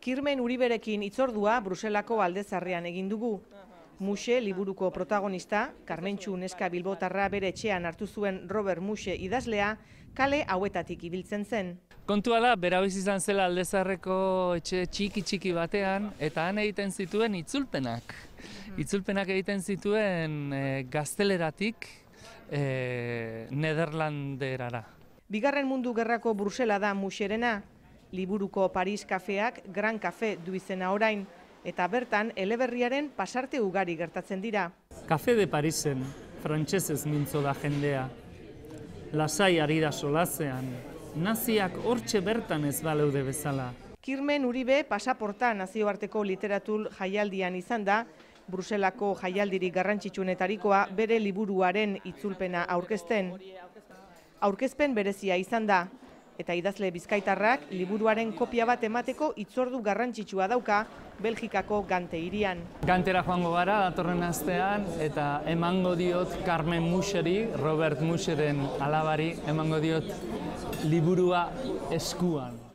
Kirmen Uriberekin hitzordua Bruselako Aldezarrean egin dugu. Muxe liburuko protagonista, Karmentxu neska bilbotarra bere etxean hartu zuen Robert Muxe idazlea, kale hauetatik ibiltzen zen. Kontua da, berabiz izan zela Aldezarreko etxe txiki batean, eta han egiten zituen itzulpenak. Itzulpenak egiten zituen gazteleratik Nederlanderara. Bigarren Mundu Gerrako Brusela da Muxerena. Liburuko Paris kafeak Gran Café du izena orain, eta bertan eleberriaren pasarte ugari gertatzen dira. Café de Parisen, frantsesez mintzo da jendea. Lasai ari da solasean, naziak hortxe bertan ez baleude bezala. Kirmen Uribe pasaporta nazioarteko literatur jaialdian izan da, Bruselako jaialdirik garrantzitsuenetarikoa bere liburuaren itzulpena aurkezten. Aurkezpen berezia izan da, eta idazle bizkaitarrak liburuaren kopia bat emateko hitzordu garrantzitsua dauka Belgikako Gante hirian. Gantera joango gara datorren astean eta emango diot Carmen Muxeri, Robert Muxeren alabari, emango diot liburua eskuan.